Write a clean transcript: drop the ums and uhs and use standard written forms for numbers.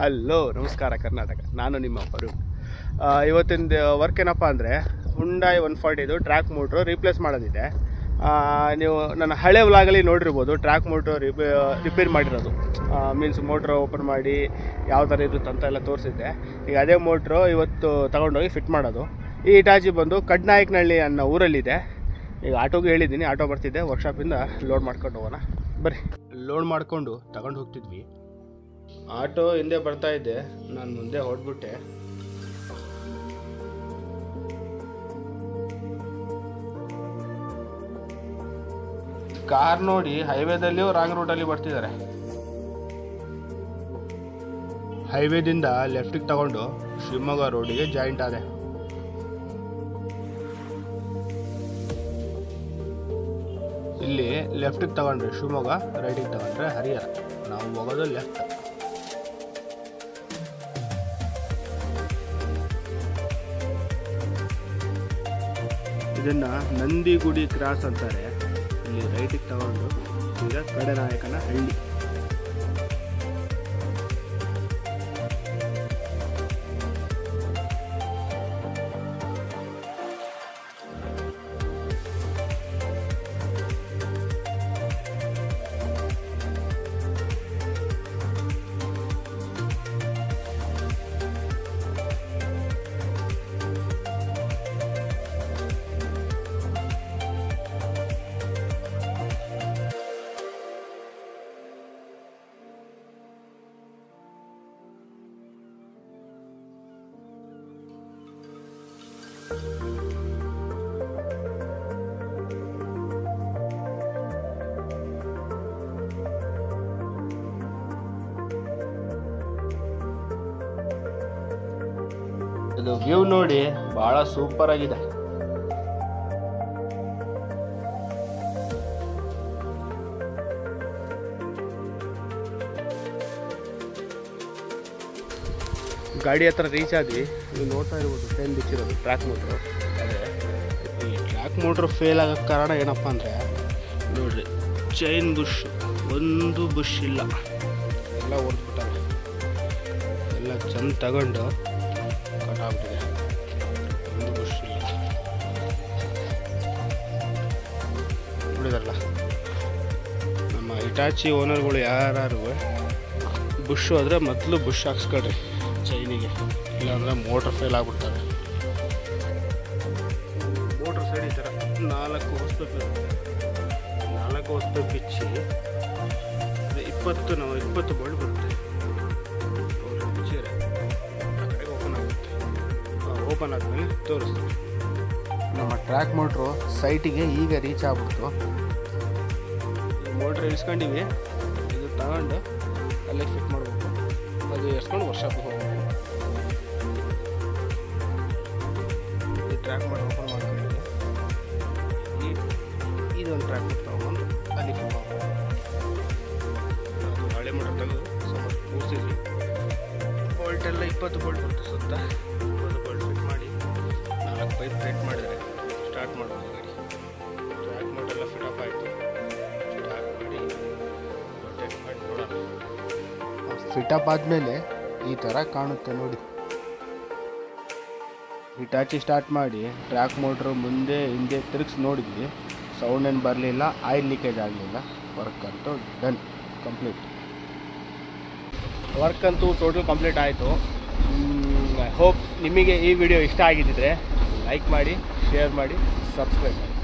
Hello ನಮಸ್ಕಾರ ಕರ್ನಾಟಕ, ನಾನು ನಿಮ್ಮ ಫರೂಕ್. ಇವತ್ತಿನ ವರ್ಕ್ ಏನಪ್ಪ ಅಂದರೆ ಹುಂಡಾಯ್ 140 ಟ್ರ್ಯಾಕ್ ಮೋಟ್ರು ರೀಪ್ಲೇಸ್ ಮಾಡೋದಿದೆ. ನೀವು ನನ್ನ ಹಳೆ ವ್ಲಾಗಲ್ಲಿ ನೋಡಿರ್ಬೋದು, ಟ್ರ್ಯಾಕ್ ಮೋಟ್ರು ರಿಪೇರ್ ಮಾಡಿರೋದು. ಮೀನ್ಸ್ ಮೋಟ್ರ್ ಓಪನ್ ಮಾಡಿ ಯಾವ ಥರ ಇರುತ್ತೆ ಅಂತ ಎಲ್ಲ ತೋರಿಸಿದ್ದೆ. ಈಗ ಅದೇ ಮೋಟ್ರು ಇವತ್ತು ತಗೊಂಡೋಗಿ ಫಿಟ್ ಮಾಡೋದು. ಈ ಇಟಾಚಿ ಬಂದು ಕಡ್ನಾಯಕನಹಳ್ಳಿ ಅನ್ನೋ ಊರಲ್ಲಿದೆ. ಈಗ ಆಟೋಗೆ ಹೇಳಿದ್ದೀನಿ, ಆಟೋ ಬರ್ತಿದ್ದೆ, ವರ್ಕ್ಶಾಪಿಂದ ಲೋಡ್ ಮಾಡ್ಕೊಂಡು ಹೋಗೋಣ ಬರ್ರಿ. ಲೋಡ್ ಮಾಡಿಕೊಂಡು ತಗೊಂಡು ಹೋಗ್ತಿದ್ವಿ. ಆಟೋ ಹಿಂದೆ ಬರ್ತಾ ಇದ್ದೆ, ನಾನು ಮುಂದೆ ಹೊರಡ್ಬಿಟ್ಟೆ. ಕಾರ್ ನೋಡಿ ಹೈವೇದಲ್ಲಿಯೂ ರಾಂಗ್ ರೂಟಲ್ಲಿ ಬರ್ತಿದ್ದಾರೆ. ಹೈವೇದಿಂದ ಲೆಫ್ಟಿಗೆ ತಗೊಂಡು ಶಿವಮೊಗ್ಗ ರೋಡಿಗೆ ಜಾಯಿಂಟ್ ಆದೆ. ಇಲ್ಲಿ ಲೆಫ್ಟಿಗೆ ತಗೊಂಡ್ರೆ ಶಿವಮೊಗ್ಗ, ರೈಟಿಗೆ ತಗೊಂಡ್ರೆ ಹರಿಹರ. ನಾವು ಹೋಗೋದು ಲೆಫ್ಟ್. ಇದನ್ನ ನಂದಿಗುಡಿ ಕ್ರಾಸ್ ಅಂತಾರೆ. ಇಲ್ಲಿ ರೈಟಿಗೆ ತಗೊಂಡು ಈಗ ಕಡೆನಾಯಕನಹಳ್ಳಿ. ಇದು ವ್ಯೂ ನೋಡಿ ಬಹಳ ಸೂಪರ್ ಆಗಿದೆ. ಗಾಡಿ ಹತ್ರ ರೀಚ್ ಆದ್ವಿ. ನೀವು ನೋಡ್ತಾ ಇರ್ಬೋದು ಟ್ರೈನ್ ಬಿಚ್ಚಿರೋದು ಟ್ರ್ಯಾಕ್ ಮೋಟ್ರು. ಅದೇ ಈ ಟ್ರ್ಯಾಕ್ ಮೋಟ್ರ್ ಫೇಲ್ ಆಗೋಕ್ಕೆ ಕಾರಣ ಏನಪ್ಪ ಅಂದರೆ ನೋಡ್ರಿ, ಚೈನ್ ಬುಷ್ ಒಂದು ಬುಷ್ ಇಲ್ಲ, ಎಲ್ಲ ಹೊಡೆದ್ಬಿಟ್ಟಾರೆ. ಎಲ್ಲ ಚೆಂದ ತಗೊಂಡು ಕಟ್ಟಾಗ್ಬಿಟ್ಟಿದೆ, ಒಂದು ಬುಷ್ ಇಲ್ಲ. ನೋಡಿದಾರಲ್ಲ, ನಮ್ಮ ಇಟಾಚಿ ಓನರ್ಗಳು ಯಾರು ಬುಷ್ ಹೋದರೆ ಮೊದಲು ಬುಷ್ ಹಾಕ್ಸ್ಕೊಳ್ರಿ ಚೈನಿಗೆ, ಇಲ್ಲಾಂದರೆ ಮೋಟ್ರ್ ಫೇಲ್ ಆಗಿಬಿಡ್ತವೆ. ಮೋಟ್ರ್ ಸೈಡ್ ಈ ಥರ 4 ಹೊಸ್ತು ಇರುತ್ತೆ. 4 ಹೊಸ್ತು ಬಿಚ್ಚಿ 20 ಬೋಲ್ಟ್ ಬರುತ್ತೆ. ಬಿಚ್ಚಿದ್ರೆ ಆ ಕಡೆಗೆ ಓಪನ್ ಆಗುತ್ತೆ. ಓಪನ್ ಆದಮೇಲೆ ತೋರಿಸ್ತೀವಿ. ನಮ್ಮ ಟ್ರ್ಯಾಕ್ ಮೋಟ್ರು ಸೈಟಿಗೆ ಈಗ ರೀಚ್ ಆಗ್ಬಿಡ್ತು. ಈ ಮೋಟ್ರ್ ಇಳಿಸ್ಕೊಂಡಿವಿ, ಇದು ತಗೊಂಡು ಅಲ್ಲೇ ಫಿಟ್ ಮಾಡಬೇಕು. ಅದು ಎಸ್ಕೊಂಡು ವರ್ಕ್ಶಾಪಿಗೆ ಹೋಗ್ಬೇಕು. ಈ ಟ್ರ್ಯಾಕ್ ಮಾಡಿ ಓಪನ್ ಮಾಡ್ಕೊಂಡಿದ್ದೀವಿ. ಇದೊಂದು ಟ್ರ್ಯಾಕ್ ಮಾಡಿ ತಗೊಂಡು ಅಲ್ಲಿ ಫಿಟ್ ಮಾಡ್ಬೇಕು. ಅದು ಹಳೆ ಮೋಟರ್ ತೆಗೆದು ಸ್ವಲ್ಪ ಕೂರಿಸಿದ್ವಿ. ಬೋಲ್ಟೆಲ್ಲ 20 ಬೋಲ್ಟ್ ಬರುತ್ತೆ ಸುತ್ತ. 20 ಬೋಲ್ಟ್ ಫಿಟ್ ಮಾಡಿ 4 ಪೈಪ್ ಟೈಟ್ ಮಾಡಿದರೆ ಸ್ಟಾರ್ಟ್ ಮಾಡ್ಬೋದು ಗಾಡಿ. ಟ್ರ್ಯಾಕ್ ಮೋಟೆಲ್ಲ ಫಿಟಪ್ ಆಯಿತು. ಸ್ಟಾರ್ಟ್ ಮಾಡಿ ರೊಟೇಟ್ ಮಾಡಿ ನೋಡೋಣ. ಫಿಟಪ್ ಆದಮೇಲೆ ಈ ಥರ ಕಾಣುತ್ತೆ ನೋಡಿ. ಹಿಟಾಚಿ ಸ್ಟಾರ್ಟ್ ಮಾಡಿ ಟ್ರ್ಯಾಕ್ ಮೋಟ್ರು ಮುಂದೆ ಹಿಂದೆ ತಿರುಗಿಸಿ ನೋಡಿದ್ವಿ. ಸೌಂಡ್ ಏನು ಬರಲಿಲ್ಲ, ಆಯಿಲ್ ಲೀಕೇಜ್ ಆಗಲಿಲ್ಲ. ವರ್ಕ್ ಅಂತೂ ಡನ್, ಕಂಪ್ಲೀಟ್. ವರ್ಕ್ ಅಂತೂ ಟೋಟಲ್ ಕಂಪ್ಲೀಟ್ ಆಯಿತು. ಐ ಹೋಪ್ ನಿಮಗೆ ಈ ವಿಡಿಯೋ ಇಷ್ಟ ಆಗಿದ್ದರೆ ಲೈಕ್ ಮಾಡಿ, ಶೇರ್ ಮಾಡಿ, ಸಬ್ಸ್ಕ್ರೈಬ್ ಮಾಡಿ.